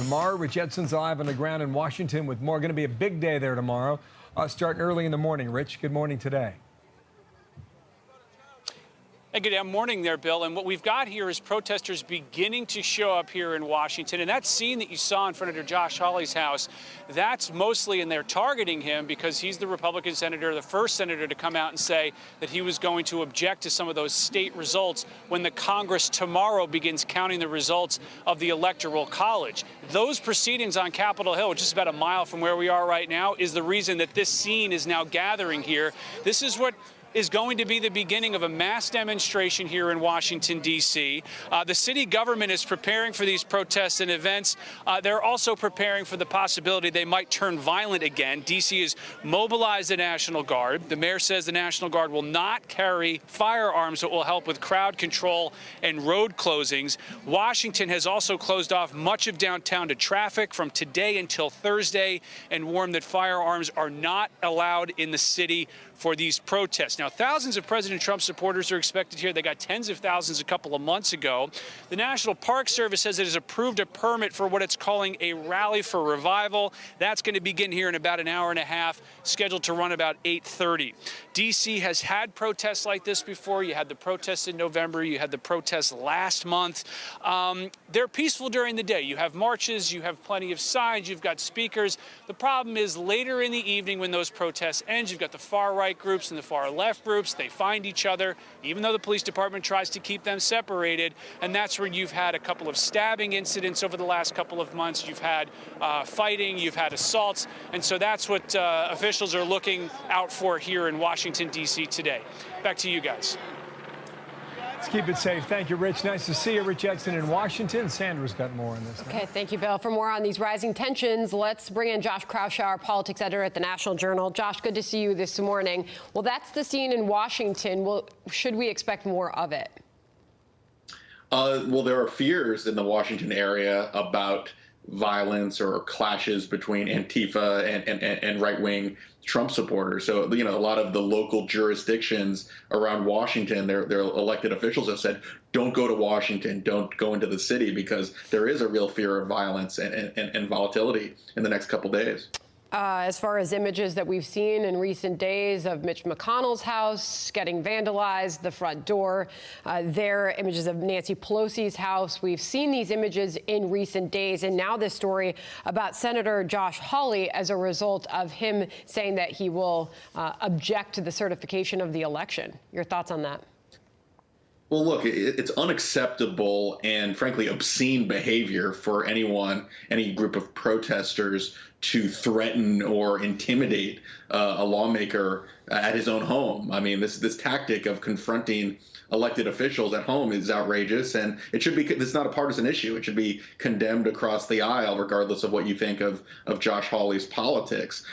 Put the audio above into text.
tomorrow. Rich Edson's live on the ground in Washington with more. Going to be a big day there tomorrow, starting early in the morning. Rich, good morning today. Hey, good morning there, Bill. And what we've got here is protesters beginning to show up here in Washington. And that scene that you saw in front of Josh Hawley's house, that's mostly, and they're targeting him because he's the Republican senator, the first senator to come out and say that he was going to object to some of those state results when the Congress tomorrow begins counting the results of the Electoral College. Those proceedings on Capitol Hill, which is about a mile from where we are right now, is the reason that this scene is now gathering here. This is what is going to be the beginning of a mass demonstration here in Washington, D.C. The city government is preparing for these protests and events. They're also preparing for the possibility they might turn violent again. D.C. has mobilized the National Guard. The mayor says the National Guard will not carry firearms that will help with crowd control and road closings. Washington has also closed off much of downtown to traffic from today until Thursday and warned that firearms are not allowed in the city for these protests. Now, thousands of President Trump supporters are expected here. They got tens of thousands a couple of months ago. The National Park Service says it has approved a permit for what it's calling a rally for revival. That's going to begin here in about an hour and a half, scheduled to run about 8:30. D.C. has had protests like this before. You had the protests in November. You had the protests last month. They're peaceful during the day. You have marches. You have plenty of signs. You've got speakers. The problem is later in the evening when those protests end, you've got the far-right groups and the far-left groups. They find each other, even though the police department tries to keep them separated. And that's where you've had a couple of stabbing incidents over the last couple of months. You've had fighting. You've had assaults. And so that's what officials are looking out for here in Washington, D.C. today. Back to you guys. Let's keep it safe. Thank you, Rich. Nice to see you. Rich Edson in Washington. Sandra's got more on this. Okay, thank you, Bill. For more on these rising tensions, let's bring in Josh Kraushaar, our politics editor at the National Journal. Josh, good to see you this morning. Well, that's the scene in Washington. Well, should we expect more of it? Well, there are fears in the Washington area about violence or clashes between Antifa and right-wing Trump supporters. So, a lot of the local jurisdictions around Washington, their elected officials have said, don't go to Washington, don't go into the city, because there is a real fear of violence and volatility in the next couple days. As far as images that we've seen in recent days of Mitch McConnell's house getting vandalized, the front door, images of Nancy Pelosi's house. We've seen these images in recent days, and now this story about Senator Josh Hawley as a result of him saying that he will object to the certification of the election. Your thoughts on that? Well, look, it's unacceptable and, frankly, obscene behavior for any group of protesters to threaten or intimidate a lawmaker at his own home. I mean, this tactic of confronting elected officials at home is outrageous, and it's not a partisan issue. It should be condemned across the aisle, regardless of what you think of Josh Hawley's politics.